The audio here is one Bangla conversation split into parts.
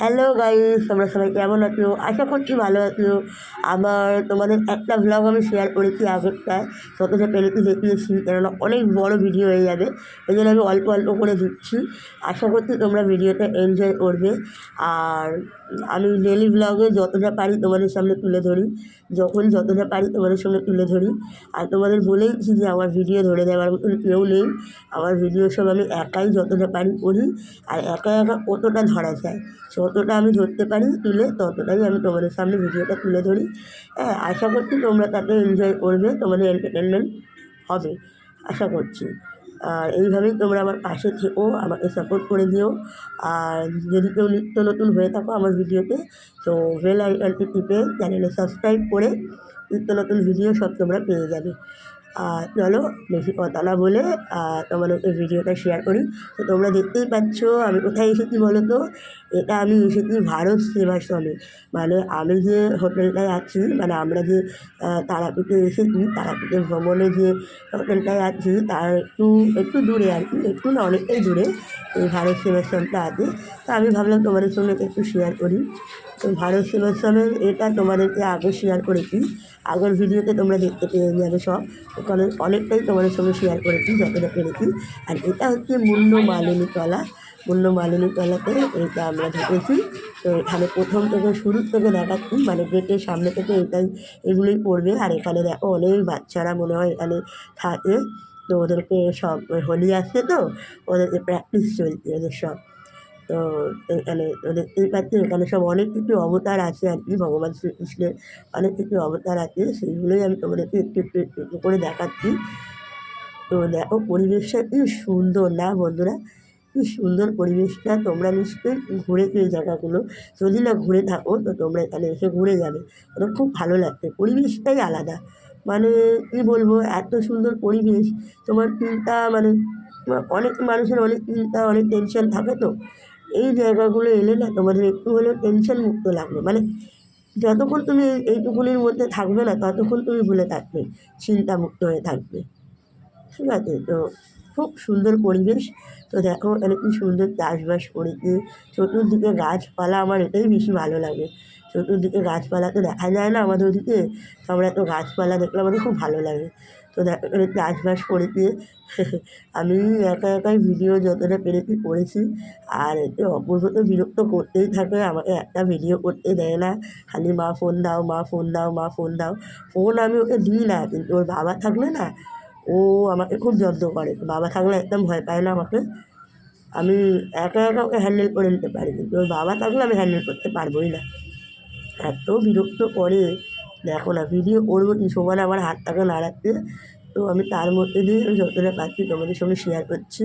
হ্যালো গাইস, তোমরা সবাই কেমন আছো? আশা করছি ভালো আছো। তোমাদের একটা ভ্লগ আমি শেয়ার করেছি আগেরটায়, যতটা পেরেছি দেখিয়েছি, কেননা অনেক বড় ভিডিও হয়ে যাবে, ওই জন্য আমি অল্প অল্প করে দিচ্ছি। আশা করছি তোমরা ভিডিওটা এনজয় করবে। আর আমি ডেলি ভ্লগে যতটা পারি তোমাদের সামনে তুলে ধরি, যখন যতটা পারি তোমাদের সঙ্গে তুলে ধরি। আর তোমাদের বলেইছি যে আমার ভিডিও ধরে দেওয়ার মতন কেউ নেই। আমার ভিডিও সব আমি একাই যতটা পারি করি, আর একা একা কতটা ধরা যায়, যতটা আমি ধরতে পারি তুলে ততটাই আমি তোমাদের সামনে ভিডিওটা তুলে ধরি। হ্যাঁ, আশা করছি তোমরা তাতে এনজয় করবে, তোমাদের এন্টারটেনমেন্ট হবে আশা করছি। আর এইভাবেই তোমরা আমার পাশে থেকো, আমাকে সাপোর্ট করে দিও। আর যদি কেউ নিত্য নতুন হয়ে থাকো আমার ভিডিওতে, তো বেল আইকনটি টিপে চ্যানেলে সাবস্ক্রাইব করে নিত্য নতুন ভিডিও সব তোমরা পেয়ে যাবে। আর চলো বেশি কথা না বলে তোমাদেরকে ভিডিওটা শেয়ার করি। তো তোমরা দেখতেই পাচ্ছ আমি কোথায় এসেছি বলো তো। এটা আমি এসেছি ভারত সেবাশ্রমে, মানে আমি যে হোটেলটায় আছি, মানে আমরা যে তারাপীঠে এসেছি, তারাপীঠে ভ্রমণে যে হোটেলটায় আছি তার একটু একটু দূরে আর কি, একটু না অনেকটাই দূরে এই ভারত সেবাশ্রমটা আছে। তো আমি ভাবলাম তোমাদের সঙ্গে একটু শেয়ার করি। তো ভারত সেবাশ্রমের এটা তোমাদেরকে আগে শেয়ার করেছি, আগের ভিডিওতে তোমরা দেখতে পেয়ে যাবে সব। ওখানে অনেকটাই তোমাদের সঙ্গে শেয়ার করেছি যতটা পেরেছি। আর এটা হচ্ছে মুন্ডমালিনী তলা। মুন্ডমালিনী তলাতে এটা আমরা ঢুকেছি। তো এখানে প্রথম থেকে শুরুর থেকে দেখাচ্ছি, মানে গেটের সামনে থেকে এগুলোই পড়বে। আর এখানে দেখো অনেক বাচ্চারা মনে হয় এখানে থাকে। তো ওদেরকে সব হোলি আসছে, তো ওদেরকে প্র্যাকটিস চলছে ওদের সব। তো এখানে দেখতেই পাচ্ছি এখানে সব অনেক কিছু অবতার আছে আর কি, ভগবান শ্রীকৃষ্ণের অনেক কিছু অবতার আছে, সেইগুলোই আমি তোমাদেরকে একটু একটু একটু একটু করে দেখাচ্ছি। তো দেখো পরিবেশটা কি সুন্দর না বন্ধুরা, কি সুন্দর পরিবেশটা। তোমরা নিশ্চয়ই ঘুরেছো এই জায়গাগুলো, যদি না ঘুরে থাকো তো তোমরা এখানে এসে ঘুরে যাবে, মানে খুব ভালো লাগবে, পরিবেশটাই আলাদা। মানে কী বলবো, এত সুন্দর পরিবেশ। তোমার চিন্তা মানে অনেক মানুষের অনেক চিন্তা অনেক টেনশন থাকে, তো এই জায়গাগুলো এলে না তোমাদের একটু হলেও টেনশন মুক্ত লাগবে। মানে যতক্ষণ তুমি এইটুকুনির মধ্যে থাকবে না ততক্ষণ তুমি ভুলে থাকবে, চিন্তামুক্ত হয়ে থাকবে, ঠিক আছে? তো খুব সুন্দর পরিবেশ। তো দেখো এখানে কি সুন্দর চাষবাস করেছে, চতুর্দিকে গাছপালা, আমার এটাই বেশি ভালো লাগে। চতুর্দিকে গাছপালা তো দেখা যায় না আমাদের ওদিকে, তো আমরা এত গাছপালা দেখলে আমাদের খুব ভালো লাগে। তো দেখো এখানে চাষবাস করেছে। আমি একা একাই ভিডিও যতটা পেরেছি করেছি। আর এতে অপূর্ব তো বিরক্ত করতেই থাকে, আমাকে একটা ভিডিও করতে দেয় না, খালি মা ফোন দাও, মা ফোন দাও, মা ফোন দাও। ফোন আমি ওকে দিই না, কিন্তু ওর বাবা থাকলে না ও আমাকে খুব যত্ন করে। বাবা থাকলে একদম ভয় পায় না আমাকে। আমি একা একা ওকে হ্যান্ডেল করে নিতে পারি, কিন্তু ওর বাবা থাকলে আমি হ্যান্ডেল করতে পারবোই না, এত বিরক্ত করে। দেখো না ভিডিও করবো কি, সমান আমার হাতটাকে নাড়াচ্ছে। তো আমি তার মধ্যে দিয়ে আমি যতটা পারছি তোমাদের সঙ্গে শেয়ার করছি।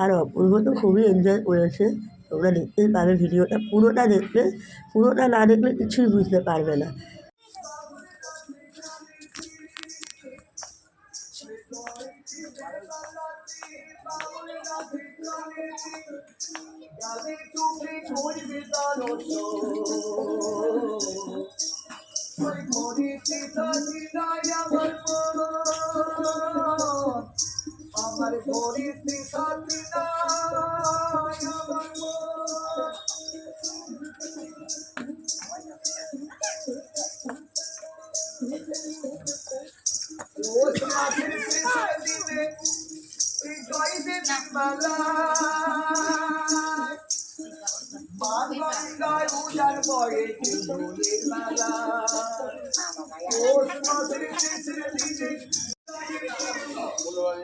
আর অপূর্ব তো খুবই এনজয় করেছে, তোমরা দেখতেই পাবে ভিডিওটা পুরোটা দেখলে, পুরোটা না দেখলে কিছুই বুঝতে পারবে না।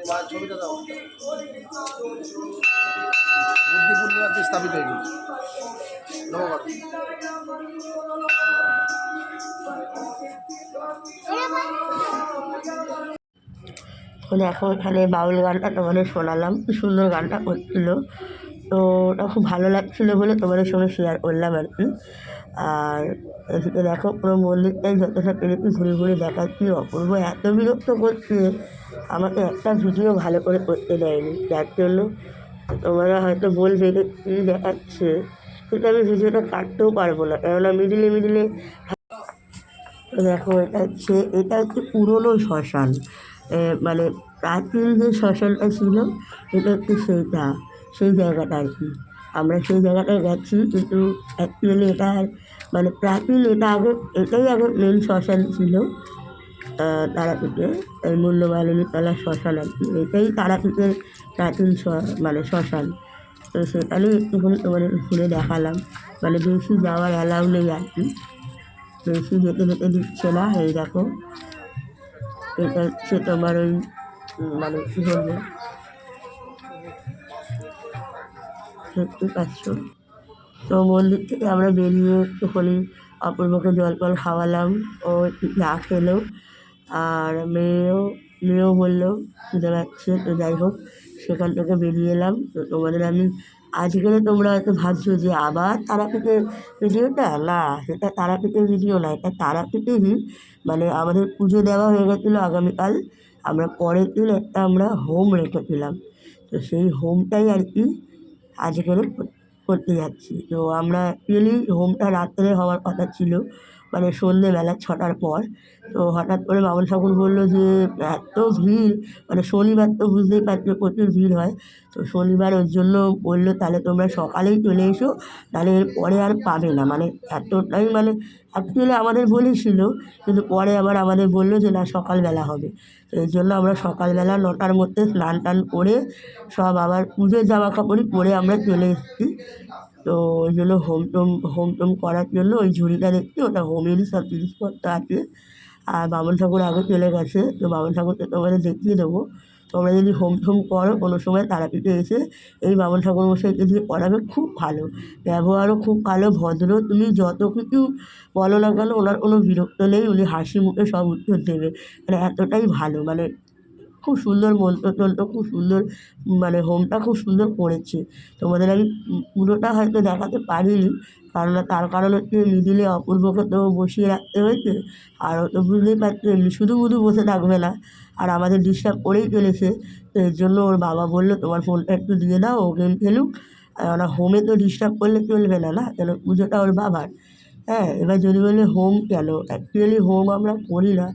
আমার ছবিটা দাও, বুদ্ধি পূর্ণিমাতে স্থাপিত হয়েছিল। দেখো এখানে বাউল গানটা তোমাদের শোনালাম, কি সুন্দর গানটা করছিল। তো ওটা খুব ভালো লাগছিলো বলে তোমাদের সঙ্গে শেয়ার করলাম আর কি। আর এদিকে দেখো পুরো মন্দিরটাই যতটা পেরেছি ঘুরে ঘুরে দেখাচ্ছি। অপূর্ব এত বিরক্ত করছে, আমাকে একটা ভিডিও ভালো করে করতে দেয়নি, যার জন্য তোমরা হয়তো বলবে যে কী দেখাচ্ছে, কিন্তু আমি ভিডিওটা কাটতেও পারবো না, কেননা মিডিলে মিডিলে। দেখো এটা হচ্ছে পুরনো শ্মশান, মানে প্রাচীন যে শ্মশানটা ছিল এটা হচ্ছে সেই জায়গাটা আর কি। আমরা সেই জায়গাটায় গেছি, কিন্তু অ্যাকচুয়ালি এটা মানে প্রাচীন, এটাই আগে মেন শ্মশান ছিল তারাপীঠে। এই মূল্যমালিনী তলা শ্মশান আর কি, এটাই তারাপীঠের প্রাচীন মানে শ্মশান। তো সেখানেই একটুখানি তোমাদের ঘুরে দেখালাম, মানে বেশি যাওয়ার অ্যালাউ নেই আর কি, বেশি যেতে যেতে দিচ্ছে না। এই দেখো, এটা হচ্ছে তোমার ওই মানে কী বলবো, দেখতে পাচ্ছ। তো মন্দির থেকে আমরা বেরিয়ে একটুখানি অপূর্বকে জল টল খাওয়ালাম, ও একটু চা খেলো, আর মেয়েও বললো খিদে পাচ্ছে। তো যাই হোক, সেখান থেকে বেরিয়ে এলাম। তো তোমাদের আমি আজকে, তোমরা হয়তো ভাবছো যে আবার তারাপীঠের ভিডিওটা, না সেটা তারাপীঠের ভিডিও না, এটা তারাপীঠেরই, মানে আমাদের পুজো দেওয়া হয়ে গেছিলো আগামীকাল, আমরা পরের দিন একটা আমরা হোম রেখেছিলাম, তো সেই হোমটাই আর কি আজকের করতে যাচ্ছি। তো আমরা অ্যাকচুয়ালি হোমটা রাত্রে হওয়ার কথা ছিল, মানে সন্ধ্যেবেলা 6টার পর। তো হঠাৎ করে বামুন ঠাকুর বললো যে এত ভিড়, মানে শনিবার তো বুঝতেই পারছো প্রচুর ভিড় হয়, তো শনিবার ওর জন্য বললো তাহলে তোমরা সকালেই চলে এসো, তাহলে এর পরে আর পাবে না, মানে এতটাই, মানে অ্যাকচুয়ালি আমাদের বলেছিল, কিন্তু পরে আবার আমাদের বললো যে না সকালবেলা হবে। তো এই জন্য আমরা সকালবেলা 9টার মধ্যে স্নান টান করে সব আবার পুজোর জামা কাপড়ই পরে আমরা চলে এসেছি। তো ওই জন্য হোম টোম করার জন্য ওই ঝুড়িটা দেখছি, ওটা হোমেরই সব জিনিসপত্র আছে। আর বামুন ঠাকুর আগে চলে গেছে, তো বামুন ঠাকুরকে তোমাদের দেখিয়ে দেবো। তোমরা যদি হোম টোম করো কোনো সময় তারাপীঠে এসে, এই বামুন ঠাকুর মশাইকে দিয়ে করাবে, খুব ভালো ব্যবহারও, খুব ভালো ভদ্র, তুমি যত কিছু বলো না কেন ওনার কোনো বিরক্ত নেই, উনি হাসি মুখে সব উত্তর দেবে, মানে এতটাই ভালো, মানে খুব সুন্দর মন্ত্রতন্ত্র, খুব সুন্দর, মানে হোমটা খুব সুন্দর করেছে। তোমাদের আমি পুরোটা হয়তো দেখাতে পারিনি, তার কারণ হচ্ছে মিডিলে অপূর্বকে তো বসিয়ে রাখতে হয়েছে, আর ও তো বুঝতেই পারছো এমনি শুধু বসে থাকবে না, আর আমাদের ডিস্টার্ব করেই চলেছে। তো এর জন্য ওর বাবা বললো তোমার ফোনটা একটু দিয়ে দাও, ও গেম খেলুক, ওরা হোমে তো ডিস্টার্ব করলে চলবে না, না কেন পুজোটা ওর বাবার। হ্যাঁ, এবার যদি বলে হোম কেন, অ্যাকচুয়ালি হোম আমরা করি না,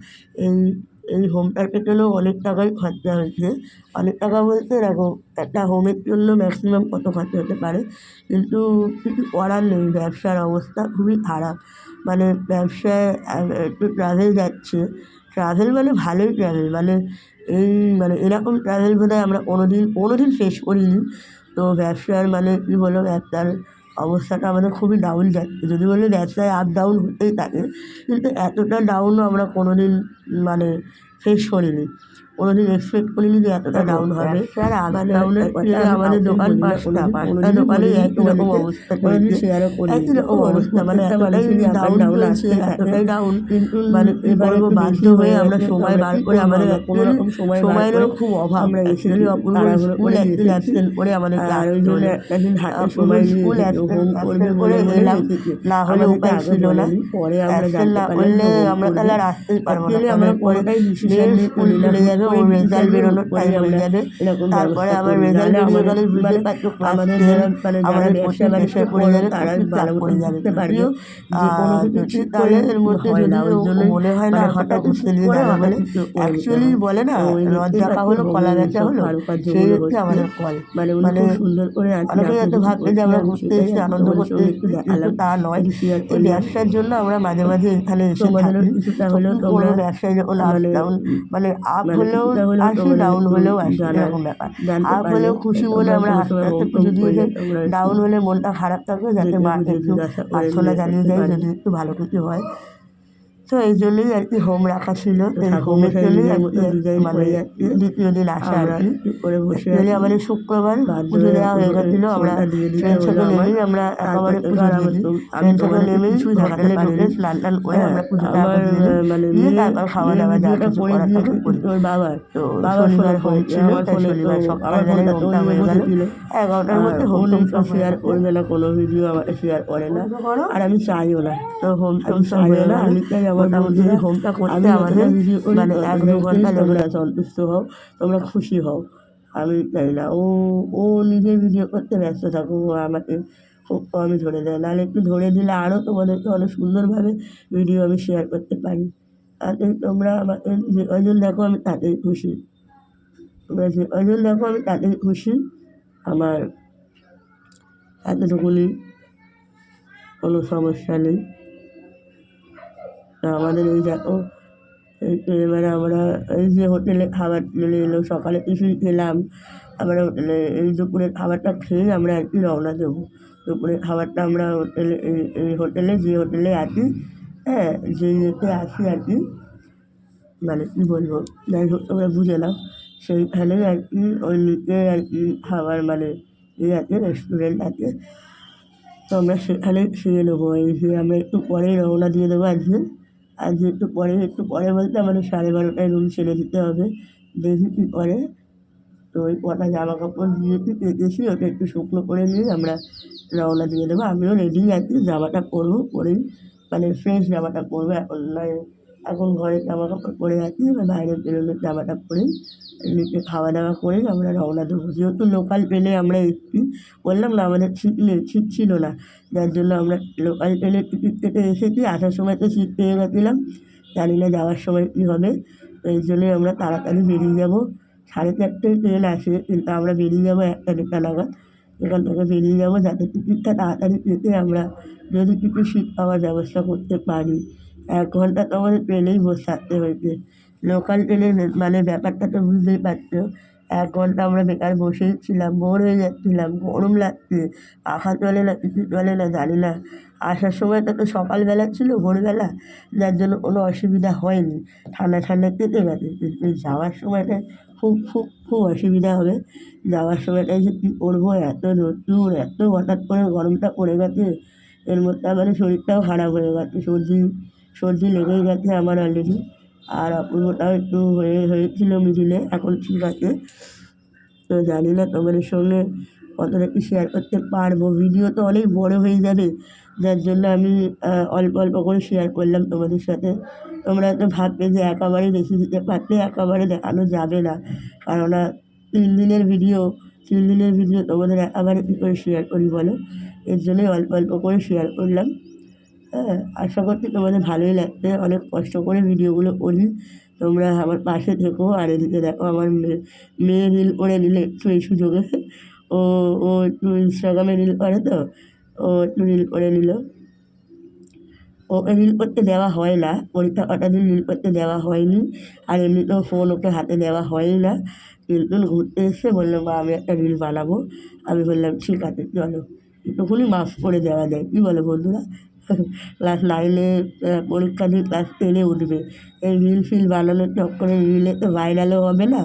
এই এই হোমটার পেছনেও অনেক টাকাই খরচা হয়েছে। অনেক টাকা বলতে দেখো, একটা হোমের জন্য ম্যাক্সিমাম কত খরচা হতে পারে, কিন্তু কিছু করার নেই, ব্যবসার অবস্থা খুবই খারাপ, মানে ব্যবসায় একটু ট্রাভেল যাচ্ছে, ট্রাভেল মানে ভালোই ট্রাভেল, মানে এই মানে এরকম ট্রাভেল বোধহয় আমরা কোনোদিন ফেস করিনি। তো ব্যবসার মানে কী বলো, ব্যবসার অবস্থাটা আমাদের খুবই ডাউন যাচ্ছে, যদি বলি ব্যবসায় আপ ডাউন হতেই থাকে, কিন্তু এতটা ডাউনও আমরা কোনোদিন মানে ফেস করিনি, কোনোদিন এক্সপেক্ট করিনি যে এতটা ডাউন হবে। মানে আমাদের দোকান 5টা দোকানেই একই রকম অবস্থা চলছে, একই রকম অবস্থা, মানে এতটাই ডাউন চলছে, এতটাই ডাউন, কিন্তু মানে কী বলবো, বাধ্য হয়ে আমরা সময় বার করে, আমাদের সময়েরও খুব অভাব, আমরা অ্যাকচুয়ালি অপূর্ব স্কুল একদিন অ্যাবসেন্ট করে আমাদের, আর ওই জন্য একদিন হাতে সময় স্কুল অ্যাবসেন্ট করে এলাম, না হলে উপায় ছিল না, পরে আমরা না করলে আমরা তাহলে আর আসতেই পারবো না, আমরা পরেটাই ডিসিশন নিয়ে স্কুল চলে যাবে, ওর রেজাল্ট বেরোনোর টাইম হয়ে যাবে, তারপরে আবার রেজাল্ট বেরিয়ে গেলে বুঝতে পারছো আমাদের আমাদের ব্যবসা ব্যবসায় পড়ে যাবে, তারা ভালো করে যাবে, যদিও তাহলে এর মধ্যে যদি মনে হয় না হঠাৎ ছেড়ে যাবে বলে, অ্যাকচুয়ালি বলে না রথ দেখা হলো কলা বেচা হলো, সেই হচ্ছে আমাদের ফল, মানে সুন্দর করে অনেকেই এত ভাববে যে আমরা ঘুরতে এসে আনন্দ করতে এসেছি, কিন্তু তা নয়, এই ব্যবসার জন্য আমরা মাঝে মাঝে এখানে এসে থাকি, কিছুটা হলেও তোমরা ব্যবসায় যখন আপ ডাউন, মানে আপ হলেও আসি, ডাউন হলেও আসি, এরকম ব্যাপার, আপ হলেও খুশি বলে আমরা আস্তে আস্তে পুজো দিয়ে যাই, ডাউন হলে মনটা খারাপ থাকবে, যাতে মাকে একটু প্রার্থনা জানিয়ে যাই যদি একটু ভালো কিছু হয়। তো এই জন্যই আর কি হোম রাখা ছিল, এই হোমের জন্যই মানে দ্বিতীয় দিন আসা আর কি করে বসে আমাদের শুক্রবার পুজো দেওয়া হয়ে গেছিলো, আমরা ট্রেন থেকে নেমেই আমরা একেবারে পুজো দিয়ে দিই, ট্রেন থেকে নেমেই হোটেলে ঢুকে স্নান টান করে আমরা পুজোটা দিয়ে তারপর খাওয়া দাওয়া যা কিছু করার থাকে করি। তো শনিবার হোম ছিল, তাই শনিবার সকালবেলায় হোমটা হয়ে গেল, 11টার মধ্যে হোম টোম সব শেয়ার করবে না, কোনো ভিডিও আমার শেয়ার করে না, আর আমি চাইও না, তো হোম টোম সব হয়ে না, আমি চাই মোটামুটি হোমটা করতে আমাদের মানে 1-2 ঘন্টা লেগে সন্তুষ্ট হও, তোমরা খুশি হও, আমি চাই না ও নিজে ভিডিও করতে ব্যস্ত থাকুক, ও আমাকে খুব কমই ধরে দেয়, নাহলে একটু ধরে দিলে আরও তোমাদেরকে অনেক সুন্দরভাবে ভিডিও আমি শেয়ার করতে পারি, তাতেই তোমরা আমাকে যে কজন দেখো আমি তাতেই খুশি, তোমরা যে কজন দেখো আমি তাতেই খুশি, আমার এতটুকুনি কোনো সমস্যা নেই। তো আমাদের এই দেখো এই তো এবারে আমরা এই যে হোটেলে খাবার চলে এলো, সকালে টিফিন খেলাম, আমরা হোটেলে এই দুপুরের খাবারটা খেয়েই আমরা আর কি রওনা দেবো। দুপুরের খাবারটা আমরা হোটেলে এই হোটেলে যে হোটেলে আছি, হ্যাঁ, যে ইয়েতে আছি আর কি, মানে কী বলবো, যাই হোক তোমরা বুঝে নাও। সেইখানেই আর কি ওই নিচে আর কি খাবার মানে আছে, রেস্টুরেন্ট আছে। তো আমরা সেখানেই খেয়ে নেবো। এই যে আমরা একটু পরেই রওনা দিয়ে দেবো আজকে। আজকে একটু পরে বলতে আমাদের 12:30টায় রুম ছেড়ে দিতে হবে। দেখি কী করে। তো ওই কটা জামাকাপড় দিয়েছি, কেচেছি, ওটা একটু শুকনো করে নিয়ে আমরা রওনা দিয়ে দেবো। আমিও রেডি আছি, জামাটা পরবো, পরেই মানে ফ্রেশ জামাটা পরবো। এখন নয়, এখন ঘরে জামাকাপড় পরে আছি, এবার বাইরে বেরোনোর জামাটা পরেই নিচে খাওয়া দাওয়া করেই আমরা রওনা দেবো। যেহেতু লোকাল ট্রেনে আমরা এসেছি, বললাম না আমাদের সিট ছিল না, যার জন্য আমরা লোকাল ট্রেনের টিকিট কেটে এসেছি। আসার সময় তো সিট পেয়ে গেছিলাম, জানি না যাওয়ার সময় কী হবে। তো এই জন্যই আমরা তাড়াতাড়ি বেরিয়ে যাবো। 4:30টায় ট্রেন আসে, কিন্তু আমরা বেরিয়ে যাবো 1টা নাগাদ। এখান থেকে বেরিয়ে যাবো যাতে টিকিটটা তাড়াতাড়ি পেতে আমরা যদি কিছু সিট পাওয়ার ব্যবস্থা করতে পারি। 1 ঘন্টা তো আমাদের ট্রেনেই বসে থাকতে হয়েছে। লোকাল ট্রেনের মানে ব্যাপারটা তো বুঝতেই পারছো। 1 ঘন্টা আমরা বেকার বসেই ছিলাম, বোর হয়ে যাচ্ছিলাম, গরম লাগছে, পাখা চলে না, কিছু চলে না, জানি না। আসার সময়টা তো সকালবেলা ছিল, ভোরবেলা, যার জন্য কোনো অসুবিধা হয়নি, ঠান্ডা ঠান্ডা কেটে গেছে। কিন্তু যাওয়ার সময়টায় খুব অসুবিধা হবে। যাওয়ার সময়টায় যে কী করবো, এত রোদ্দুর, এত হঠাৎ করে গরমটা পড়ে গেছে, এর মধ্যে আমাদের শরীরটাও খারাপ হয়ে গেছে, সর্দি লেগেই গেছে আমার অলরেডি। আর অপূর্বটাও একটু হয়েছিল মিডিলে, এখন ঠিক আছে। তো জানি না তোমাদের সঙ্গে কতটা কি শেয়ার করতে পারবো। ভিডিও তো অনেক বড় হয়ে যাবে, যার জন্য আমি অল্প অল্প করে শেয়ার করলাম তোমাদের সাথে। তোমরা তো ভাববে যে একেবারে বেশি দিতে পারলে, একেবারে দেখানো যাবে না, কেননা 3 দিনের ভিডিও তোমাদের একেবারে কী করে শেয়ার করি বলো। এর জন্যই অল্প অল্প করে শেয়ার করলাম। হ্যাঁ, আশা করছি তোমাদের ভালোই লাগবে। অনেক কষ্ট করে ভিডিওগুলো করি, তোমরা আমার পাশে থেকো। আর এদিকে দেখো আমার মেয়ে রিল করে নিল একটু এই সুযোগে। ও ও একটু ইনস্টাগ্রামে রিল করে, তো ও একটু রিল করে নিল। ওকে রিল করতে দেওয়া হয় না, পরীক্ষা কটা দিন রিল করতে দেওয়া হয়নি। আর এমনিতেও ফোন ওকে হাতে দেওয়া হয়ই না। কিন্তু ঘুরতে এসে বললো, মা আমি একটা রিল বানাবো। আমি বললাম ঠিক আছে চলো, একটুখানি মাফ করে দেওয়া যায়, কী বলো বন্ধুরা। ক্লাস 9-এ পরীক্ষা দিয়ে ক্লাস 10-এ উঠবে, এই রিল ফিল বানানোর চক্করে রিলে তো ভাইরালও হবে না।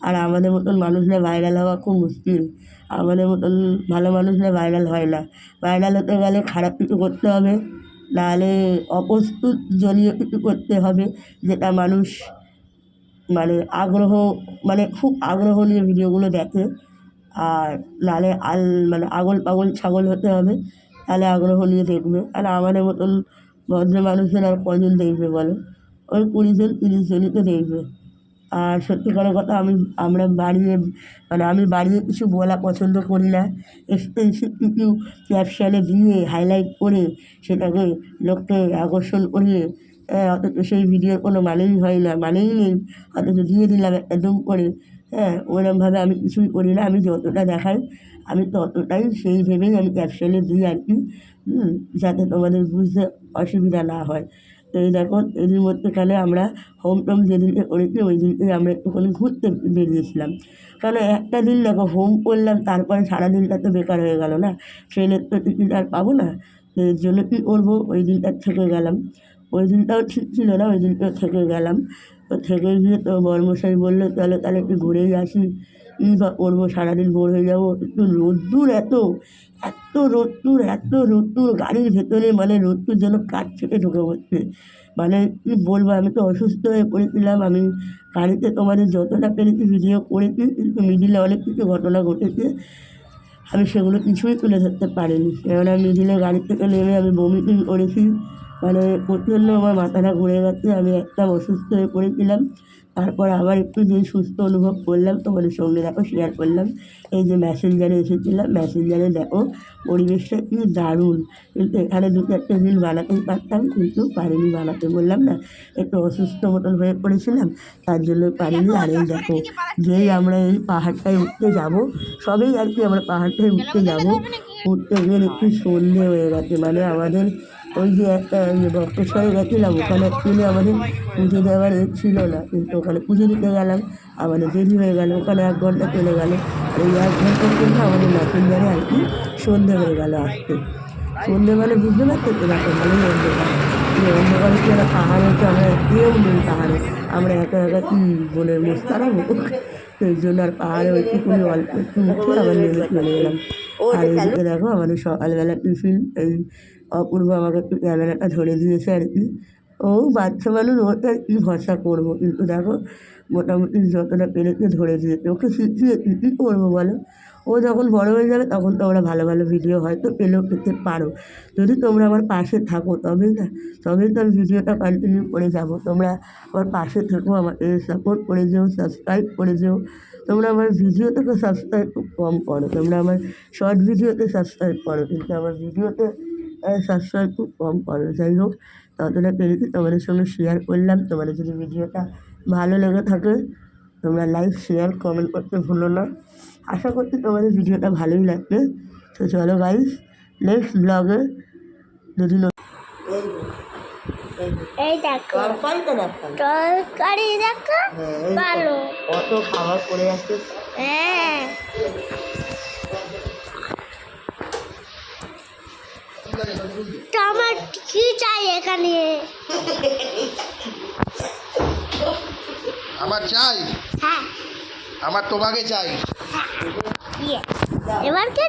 আর আমাদের মতন মানুষরা ভাইরাল হওয়া খুব মুশকিল। আমাদের মতন ভালো মানুষরা ভাইরাল হয় না। ভাইরাল হতে গেলে খারাপ কিছু করতে হবে, নাহলে অপ্রস্তুত জনীয় কিছু করতে হবে, যেটা মানুষ মানে আগ্রহ, মানে খুব আগ্রহ নিয়ে ভিডিওগুলো দেখে। আর নাহলে মানে আগল পাগল ছাগল হতে হবে, তাহলে আগ্রহ নিয়ে দেখবে। আর আমাদের মতন ভদ্র মানুষের আর কজন দেখবে বলো, ওই 20 জন 30 জনই তো দেখবে। আর সত্যিকারের কথা, আমি বাড়িয়ে কিছু বলা পছন্দ করি না। এক্সপেন্সিভ কিছু ক্যাপশনে দিয়ে হাইলাইট করে সেটাকে লোককে আকর্ষণ করিয়ে, অথচ সেই ভিডিওর কোনো মানেই হয় না, মানেই নেই, অথচ দিয়ে দিলাম একটা দুম করে। ওরমভাবে আমি কিছুই করি না। আমি যতটা দেখাই আমি ততটাই সেই ভেবেই আমি ক্যাপশনে দিই আর কি, যাতে তোমাদের বুঝতে অসুবিধা না হয়। তো এই দেখো, এরই মধ্যেখানে আমরা হোম টোম যেদিনকে করেছি ওই দিনকে আমরা একটুখানি ঘুরতে বেরিয়েছিলাম। কারণ একটা দিন দেখো হোম করলাম, তারপরে সারা দিনটা তো বেকার হয়ে গেল না, ট্রেনের তো টিকিট আর পাবো না। তো এর জন্য কী করবো, ওই দিনটা থেকে গেলাম। ওই দিনটাও ঠিক ছিল না, ওই দিনটাও থেকে গেলাম। তো থেকে গিয়ে তো বড়মশাই বললো চলো তাহলে একটু ঘুরেই আসি। কী বা করবো, সারাদিন বোর হয়ে যাবো। একটু রোদ্দুর, এত রোদ্দুর গাড়ির ভেতরে, মানে রোদ্দুর যেন কাঠ থেকে ঢুকে পড়ছে। মানে কী বলবো, আমি তো অসুস্থ হয়ে পড়েছিলাম। আমি গাড়িতে তোমাদের যতটা পেরেছি ভিডিও করেছি, কিন্তু মিডিলে অনেক কিছু ঘটনা ঘটেছে, আমি সেগুলো কিছুই তুলে ধরতে পারিনি। কেননা মিডিলে গাড়ি থেকে নেমে আমি বমি করেছি, মানে প্রচণ্ড আমার মাথাটা ঘুরে গেছে, আমি একদম অসুস্থ হয়ে পড়েছিলাম। তারপর আবার একটু যেই সুস্থ অনুভব করলাম তোমাদের সঙ্গে দেখো শেয়ার করলাম। এই যে ম্যাসেঞ্জারে এসেছিলাম, ম্যাসেঞ্জারে দেখো পরিবেশটা কী দারুণ। কিন্তু এখানে 2-4টে রিল বানাতেই পারতাম, কিন্তু পারিনি বানাতে, বললাম না একটু অসুস্থ মতন হয়ে পড়েছিলাম, তার জন্য পারিনি। আর এই দেখো, যেই আমরা এই পাহাড়টায় উঠতে যাব, সবেই আর কি আমরা পাহাড়টায় উঠতে যাব, উঠতে গিয়ে একটু সন্ধে হয়ে গেছে, মানে আমাদের ওই যে একটা বক্রেশ্বরে গেছিলাম, ওখানে অ্যাকচুয়ালি আমাদের পুজো দেওয়ার ছিল না, কিন্তু ওখানে পুজো দিতে গেলাম, আমাদের দেরি হয়ে গেল, ওখানে 1 ঘন্টা চলে গেল। আর এই 1 ঘন্টার জন্য আমাদের মেসেঞ্জারে আর কি সন্ধে হয়ে গেল আসতে। সন্ধে মানে বুঝতে পারছো তো, দেখো ভালোই অন্ধকার, অন্ধকারে কি একটা পাহাড় হচ্ছে, আমরা কেউ নেই পাহাড়ে, আমরা একা একা কি বনের মোষ তাড়াবো, সেই জন্য আর পাহাড়ে ওইটুকুনি অল্প একটু উঠে আবার নেমে চলে গেলাম। আর এইদিকে দেখো আমাদের সকালবেলা টিফিন, এই অপূর্ব আমাকে একটু ক্যামেরাটা ধরে দিয়েছে আর কি। ও বাচ্চা মানুষ, ওকে আর কী ভরসা করবো, কিন্তু দেখো মোটামুটি যতটা পেরেছে ধরে দিয়েছে, ওকে শিখিয়েছি কী করবো বলো। ও যখন বড় হয়ে যাবে তখন তোমরা ভালো ভালো ভিডিও হয়তো পেলেও পেতে পারো, যদি তোমরা আমার পাশে থাকো তবেই না, তবেই তো আমি ভিডিওটা কন্টিনিউ করে যাবো। তোমরা আমার পাশে থেকো, আমাকে সাপোর্ট করে যেও, সাবস্ক্রাইব করে যেও। তোমরা আমার ভিডিওতে তো সাবস্ক্রাইব খুব কম করো, তোমরা আমার শর্ট ভিডিওতে সাবস্ক্রাইব করো, কিন্তু আমার ভিডিওতে সাবস্ক্রাইব খুব কম করো। যাই হোক, ততটা পেরেছি তোমাদের সঙ্গে শেয়ার করলাম। তোমাদের যদি ভিডিওটা ভালো লেগে থাকে তোমরা লাইক, শেয়ার, কমেন্ট করতে ভুলো না। আশা করছি তোমাদের ভিডিওটা ভালোই লাগবে। তো চলো গাইস, নেক্সট ব্লগে যদি এই দেখো তরকারি দেখো ভালো কত খাবার পড়ে আছে। হ্যাঁ, তো আমার কি চাই এখানে? আমার চাই, হ্যাঁ, আমার তোমাকে চাই। এবার কে